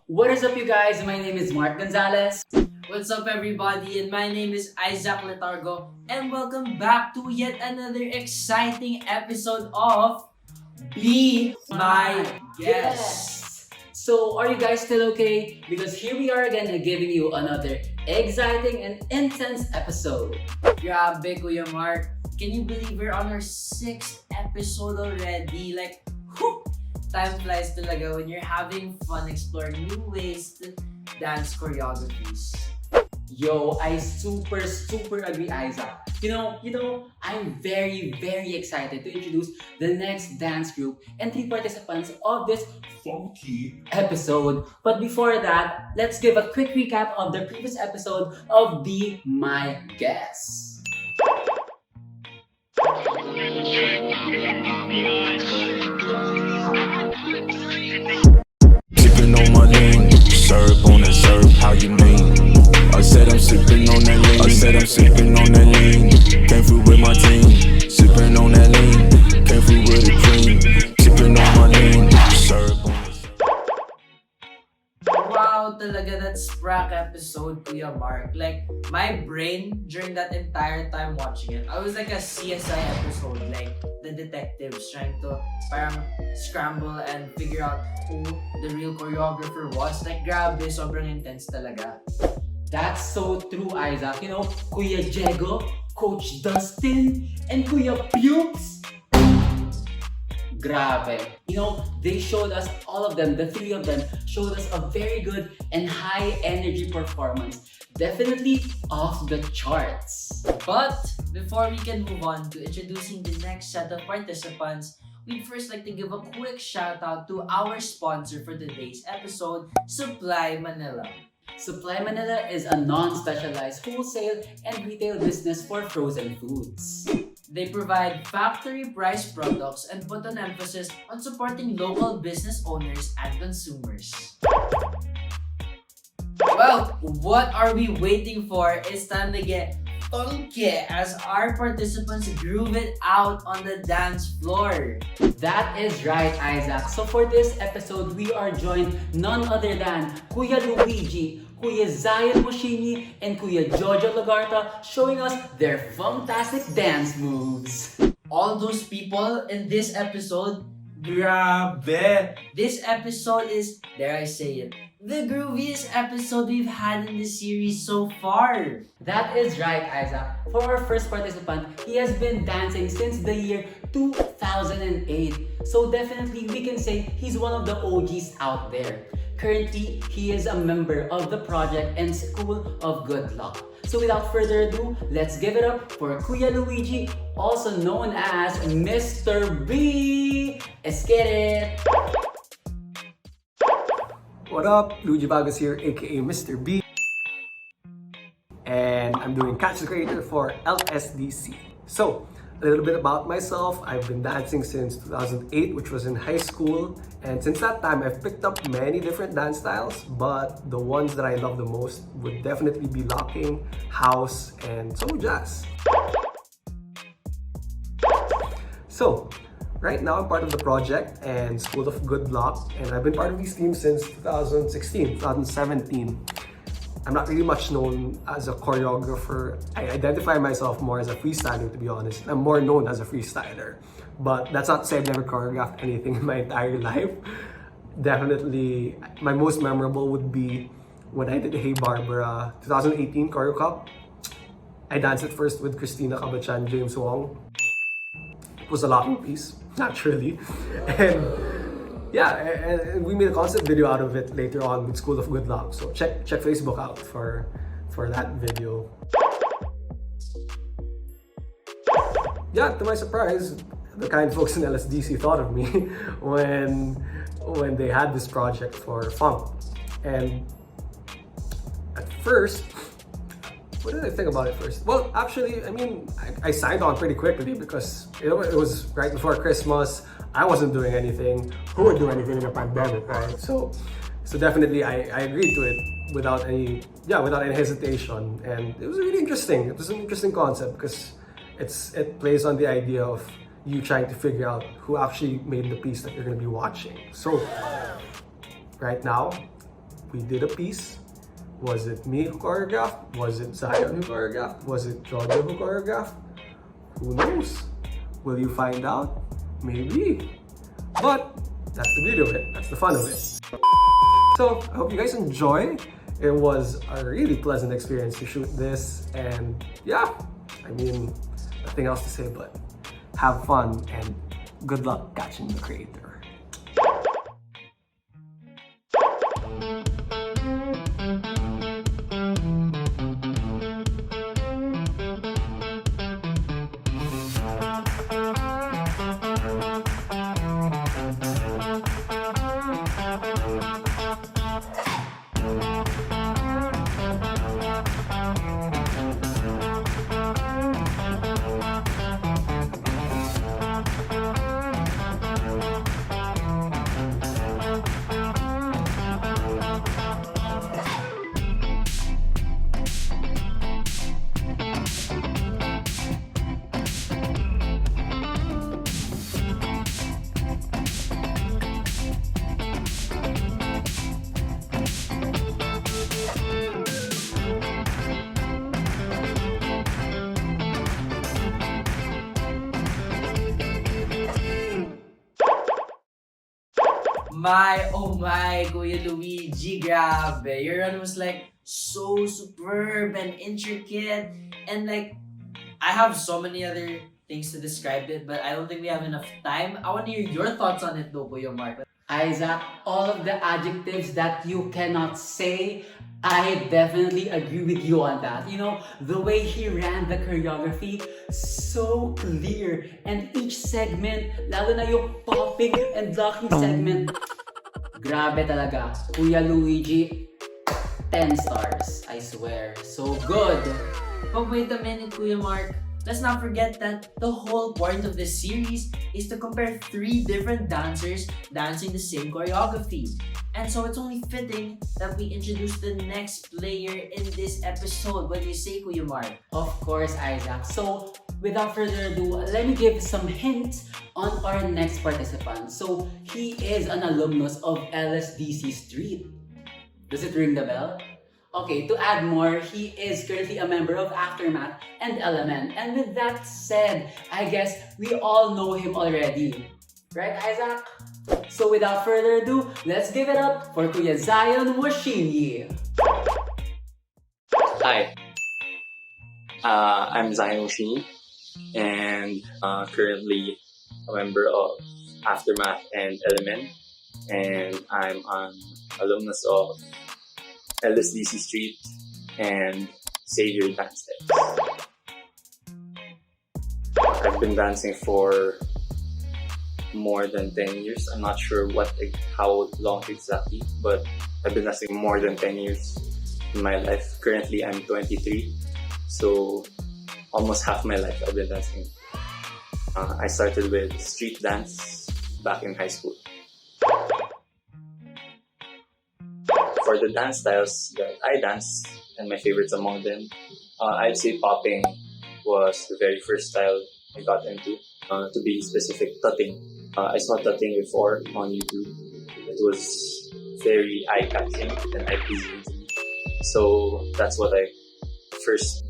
What is up, you guys? My name is Mark Gonzalez. What's up, everybody? And my name is Isaac Letargo, and welcome back to yet another exciting episode of Be My Guest. So, are you guys still okay? Because here we are again giving you another exciting and intense episode. Grabe, Kuya Mark. Can you believe we're on our 6th episode already? Like, whew! Time flies talaga when you're having fun exploring new ways to dance choreographies. Yo, I super agree, Isaac. You know, I'm very excited to introduce the next dance group and 3 participants of this funky episode. But before that, let's give a quick recap of the previous episode of Be My Guest. Sipping on my lean, syrup on that syrup, how you mean? I said I'm sipping on that lean, I said I'm sipping on that lean. Came through with my team, sipping on that lean. Came through with the cream, sipping on my lean, syrup on that syrup. Wow, talaga that sprack episode, Kuya Mark. Like, my brain during that entire time watching it, I was like a CSI episode, like the detectives trying to parang scramble and figure out who the real choreographer was. Like, grabe, sobrang intense talaga. That's so true, Isaac. You know, Kuya Diego, Coach Dustin, and Kuya Pukes. Grabe. You know, they showed us, all of them, the 3 of them, showed us a very good and high energy performance. Definitely off the charts. But before we can move on to introducing the next set of participants, we'd first like to give a quick shout out to our sponsor for today's episode, Supply Manila. Supply Manila is a non-specialized wholesale and retail business for frozen foods. They provide factory-priced products and put an emphasis on supporting local business owners and consumers. Well, what are we waiting for? It's time to get funky as our participants groove it out on the dance floor. That is right, Isaac. So for this episode, we are joined none other than Kuya Luigi, Kuya Wuxinyi, and Kuya Jojo Logarta, showing us their fantastic dance moves. All those people in this episode, grabe! This episode is, dare I say it, the grooviest episode we've had in this series so far. That is right, Isaac. For our first participant, he has been dancing since the year 2008. So definitely we can say he's one of the OGs out there. Currently, he is a member of the project and School of Good Luck. So without further ado, let's give it up for Kuya Luigi, also known as Mr. B. Let's get it! What up? Luigi Bagos here, aka Mr. B. And I'm doing Catch the Creator for LSDC. So, a little bit about myself. I've been dancing since 2008, which was in high school. And since that time, I've picked up many different dance styles, but the ones that I love the most would definitely be locking, house, and soul jazz. So, right now I'm part of the project and School of Good Luck, and I've been part of these teams since 2016, 2017. I'm not really much known as a choreographer. I identify myself more as a freestyler, to be honest. I'm more known as a freestyler. But that's not to say I've never choreographed anything in my entire life. Definitely, my most memorable would be when I did Hey Barbara 2018 Choreo Cup. I danced it first with Christina Kabachan, James Wong. It was a locking piece, naturally. And yeah, and we made a concept video out of it later on with School of Good Luck. So check Facebook out for that video. Yeah, to my surprise, the kind folks in LSDC thought of me when they had this project for funk. And at first, what did I think about it first? Well, actually, I mean, I signed on pretty quickly because it was right before Christmas. I wasn't doing anything. Who would do anything in a pandemic, right? So definitely I agreed to it without any hesitation. And it was really interesting. It was an interesting concept because it plays on the idea of you trying to figure out who actually made the piece that you're going to be watching. So right now, we did a piece. Was it me who choreographed? Was it Zion who choreographed? Was it Jojo who choreographed? Who knows? Will you find out? Maybe. But that's the beauty of it. That's the fun of it. So I hope you guys enjoy. It was a really pleasant experience to shoot this, and yeah, I mean, nothing else to say but have fun and good luck catching the creator. Oh my, Kuya Luigi, grabe. Your run was like so superb and intricate, and like I have so many other things to describe it, but I don't think we have enough time. I want to hear your thoughts on it though, Kuya Mark. Isaac, all of the adjectives that you cannot say, I definitely agree with you on that. You know, the way he ran the choreography, so clear. And each segment, lalo na yung popping and blocking segment, grabe talaga. Kuya Luigi, 10 stars, I swear. So good. But wait a minute, Kuya Mark. Let's not forget that the whole point of this series is to compare 3 different dancers dancing the same choreography. And so it's only fitting that we introduce the next player in this episode. What do you say, Kuya Mark? Of course, Isaac. So, without further ado, let me give some hints on our next participant. So, he is an alumnus of LSDC-Street. Does it ring the bell? Okay, to add more, he is currently a member of Aftermath and Element. And with that said, I guess we all know him already. Right, Isaac? So without further ado, let's give it up for Kuya Zion Wuxinyi. Hi, I'm Zion Wuxinyi, and currently a member of Aftermath and Element, and I'm an alumnus of LSDC-Street and Savior Dance Steps. I've been dancing for more than 10 years. I'm not sure how long exactly, but I've been dancing more than 10 years in my life. Currently, I'm 23, so almost half my life I've been dancing. I started with street dance back in high school. For the dance styles that I dance, and my favorites among them, I'd say popping was the very first style I got into. To be specific, tutting. I saw tutting before on YouTube. It was very eye-catching and eye-pleasing to me. So that's what I first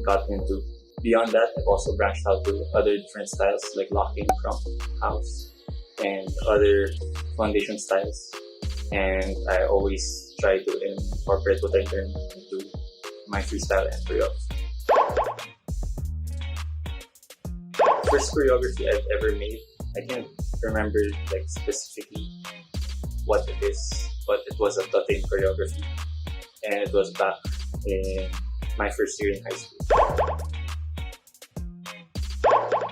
got into. Beyond that, I've also branched out to other different styles like locking, crump, house, and other foundation styles. And I always try to incorporate what I learned into my freestyle and choreography. First choreography I've ever made, I can't remember specifically what it is, but it was a tutting choreography, and it was back in my first year in high school.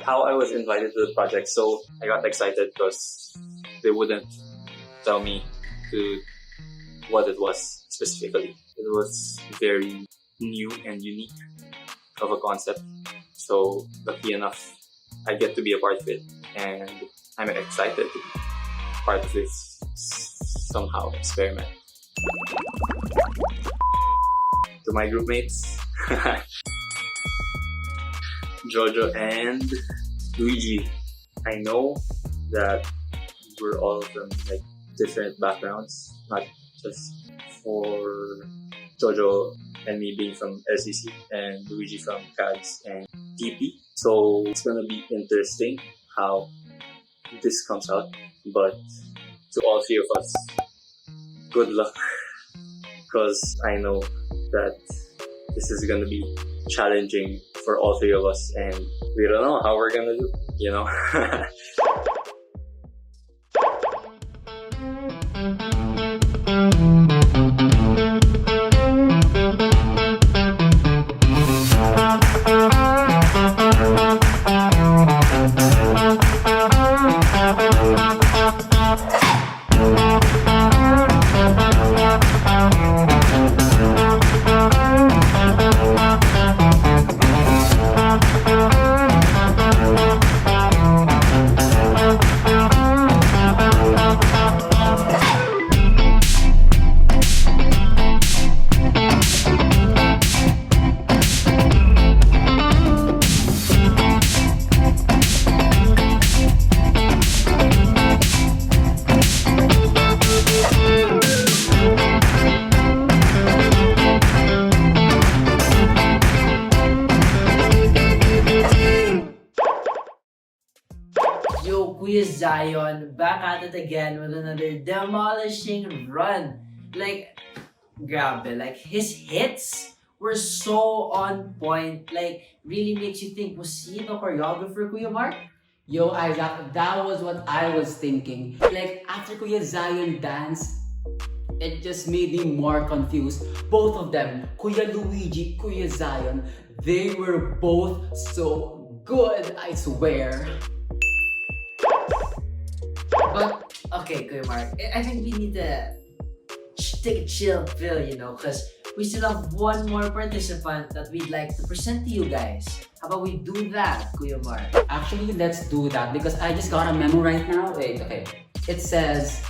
How I was invited to the project, so I got excited because they wouldn't tell me what it was specifically. It was very new and unique of a concept, so lucky enough I get to be a part of it, and I'm excited to be part of this somehow experiment. To my group mates, Jojo and Luigi, I know that we're all from different backgrounds, not just for Jojo and me being from LCC and Luigi from CADS and TP. So it's gonna be interesting how this comes out. But to all three of us, good luck, because I know that this is gonna be challenging for all three of us, and we don't know how we're gonna do, you know? Yo, Kuya Zion, back at it again with another demolishing run. Like, grabe, like his hits were so on point. Like, really makes you think, was he the choreographer, Kuya Mark? Yo, Isaac, that was what I was thinking. Like, after Kuya Zion danced, it just made me more confused. Both of them, Kuya Luigi, Kuya Zion, they were both so good, I swear. But, okay, Kuya Mark, I think we need to take a chill pill, you know, because we still have one more participant that we'd like to present to you guys. How about we do that, Kuya Mark? Actually, let's do that because I just got a memo right now. Wait, okay. It says,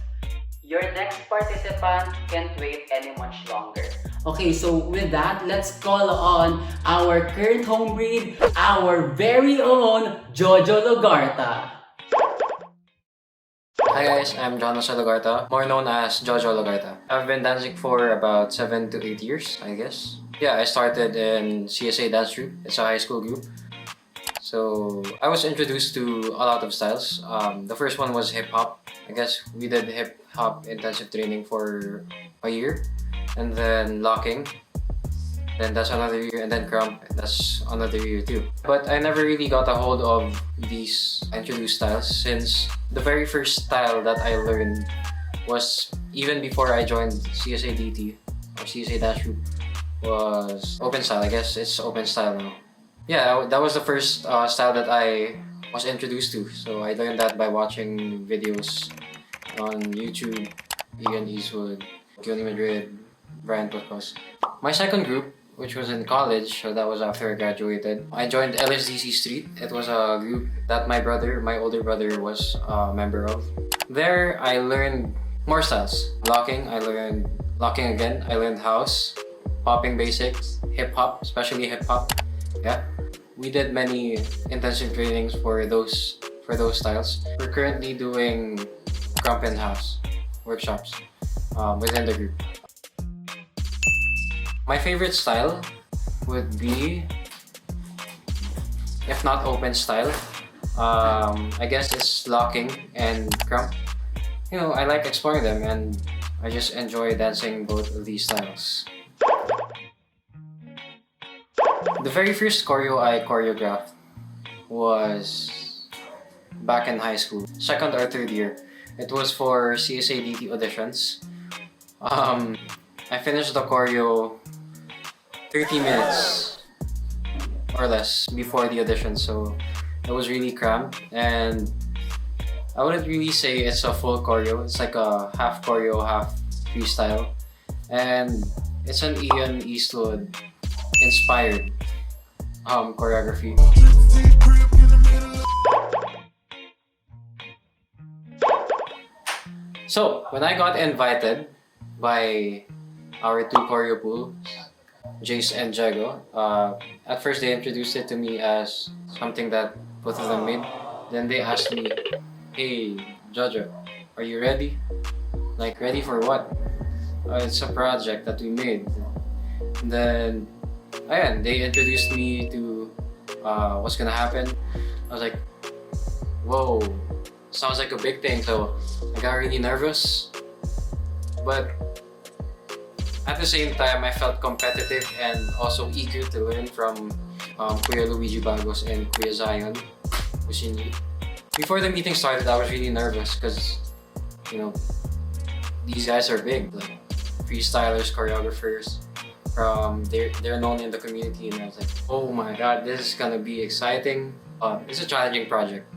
your next participant can't wait any much longer. Okay, so with that, let's call on our current home breed, our very own Jojo Logarta. Hi guys, I'm Jojo Logarta, more known as Jojo Logarta. I've been dancing for about 7 to 8 years, I guess. Yeah, I started in CSA Dance Troupe. It's a high school group. So I was introduced to a lot of styles. The first one was hip-hop. I guess we did hip-hop intensive training for a year. And then locking. Then that's another year, and then crump, that's another year too. But I never really got a hold of these introduced styles since the very first style that I learned was even before I joined CSA DT or CSA Dance Troupe was open style. I guess it's open style now. Yeah, that was the first style that I was introduced to. So I learned that by watching videos on YouTube, Ian Eastwood, Johnny Madrid, Brian Pocos. My second group, which was in college, so that was after I graduated, I joined LSDC-Street. It was a group that my older brother was a member of. There, I learned more styles. Locking, I learned locking again. I learned house, popping basics, hip-hop, especially hip-hop. Yeah. We did many intensive trainings for those styles. We're currently doing crump and house workshops within the group. My favorite style would be, if not open style, I guess it's locking and crump. You know, I like exploring them and I just enjoy dancing both of these styles. The very first choreo I choreographed was back in high school, second or third year. It was for CSA DT auditions. I finished the choreo 30 minutes or less before the audition, so it was really cramped, and I wouldn't really say it's a full choreo. It's like a half choreo, half freestyle, and it's an Ian Eastwood inspired choreography. So when I got invited by our two choreo pools, Jace and Jago, at first they introduced it to me as something that both of them made. Then they asked me, "Hey, Jojo, are you ready? Like, ready for what?" It's a project that we made. And then, ayan, they introduced me to what's gonna happen. I was like, whoa, sounds like a big thing. So I got really nervous. But at the same time, I felt competitive and also eager to learn from Kuya Luigi Bagos and Kuya Zion Wuxinyi. Before the meeting started, I was really nervous because, you know, these guys are big, like freestylers, choreographers. They're known in the community, and I was like, oh my god, this is gonna be exciting. It's a challenging project.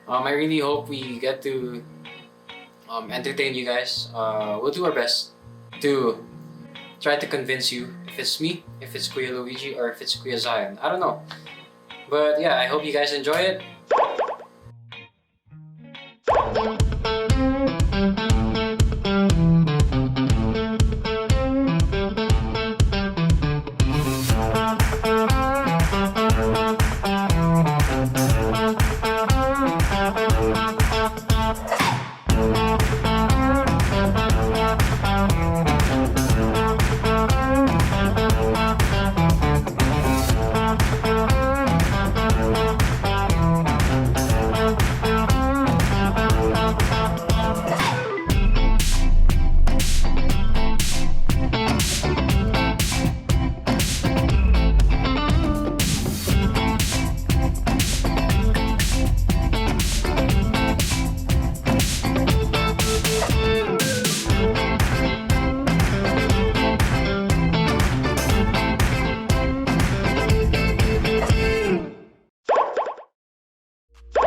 I really hope we get to entertain you guys. We'll do our best to try to convince you if it's me, if it's Kuya Luigi, or if it's Kuya Zion. I don't know. But yeah, I hope you guys enjoy it.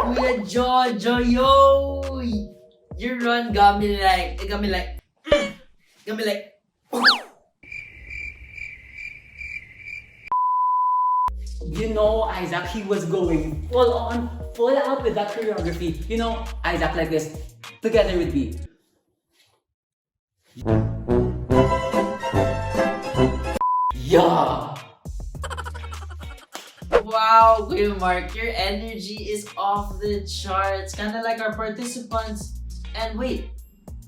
Kuya Jojo, yo! Your run got me like, You know, Isaac, he was going full on, full out with that choreography. You know, Isaac like this, together with me. Yeah! Wow, Kuya Mark, your energy is off the charts. Kinda like our participants. And wait,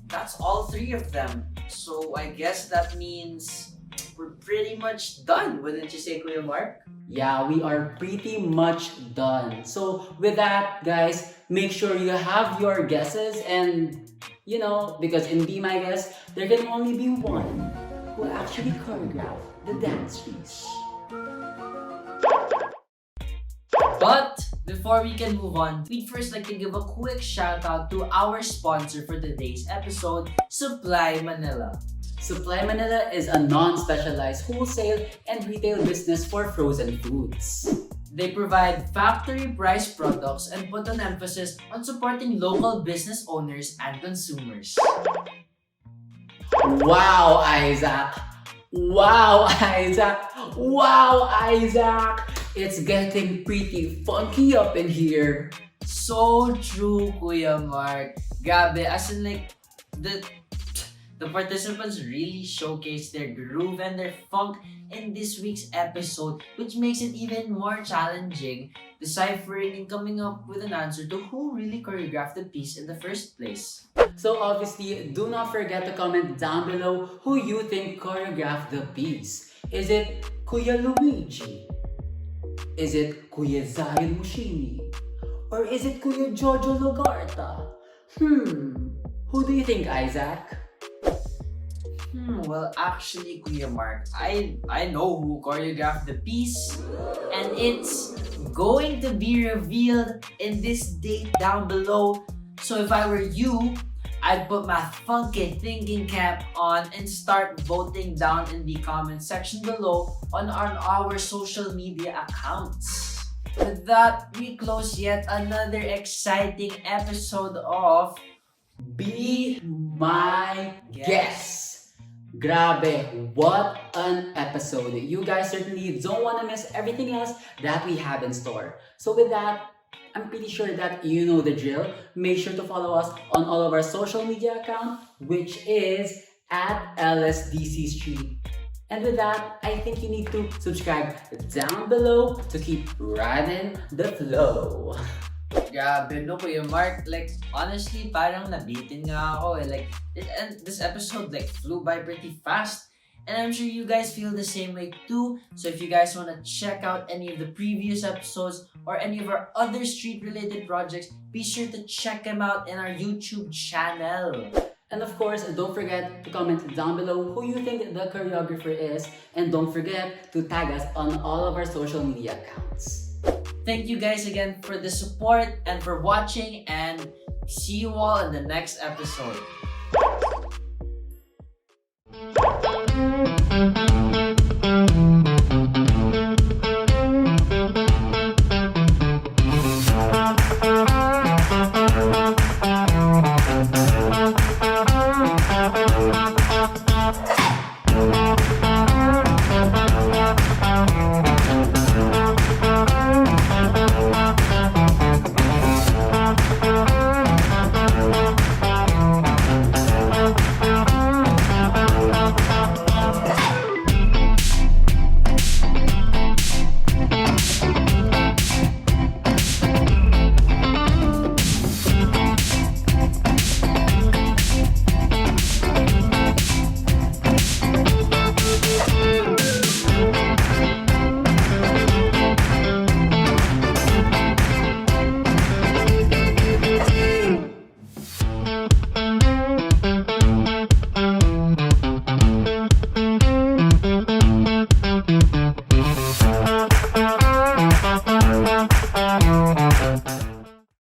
that's all three of them. So I guess that means we're pretty much done, wouldn't you say, Kuya Mark? Yeah, we are pretty much done. So with that, guys, make sure you have your guesses, and you know, because in Be My Guest, there can only be one who actually choreographed the dance piece. But before we can move on, we'd first like to give a quick shout out to our sponsor for today's episode, Supply Manila. Supply Manila is a non-specialized wholesale and retail business for frozen foods. They provide factory-priced products and put an emphasis on supporting local business owners and consumers. Wow, Isaac! Wow, Isaac! Wow, Isaac! It's getting pretty funky up in here. So true, Kuya Mark. Grabe, as in like, the participants really showcased their groove and their funk in this week's episode, which makes it even more challenging deciphering and coming up with an answer to who really choreographed the piece in the first place. So obviously, do not forget to comment down below who you think choreographed the piece. Is it Kuya Luigi? Is it Kuya Zion Wuxinyi? Or is it Kuya Jojo Logarta? Who do you think, Isaac? Well, actually, Kuya Mark, I know who choreographed the piece, and it's going to be revealed in this date down below. So if I were you, I'd put my funky thinking cap on and start voting down in the comment section below on our social media accounts. With that, we close yet another exciting episode of Be My Guest. Grabe, what an episode. You guys certainly don't want to miss everything else that we have in store. So with that, I'm pretty sure that you know the drill. Make sure to follow us on all of our social media accounts, which is at LSDC-Street. And with that, I think you need to subscribe down below to keep riding the flow. Grabe, no, Kuya Mark. Like, honestly, parang nabitin nga ako eh. Like, and this episode, like, flew by pretty fast. And I'm sure you guys feel the same way too. So if you guys want to check out any of the previous episodes or any of our other street-related projects, be sure to check them out in our YouTube channel. And of course, don't forget to comment down below who you think the choreographer is, and don't forget to tag us on all of our social media accounts. Thank you guys again for the support and for watching, and see you all in the next episode.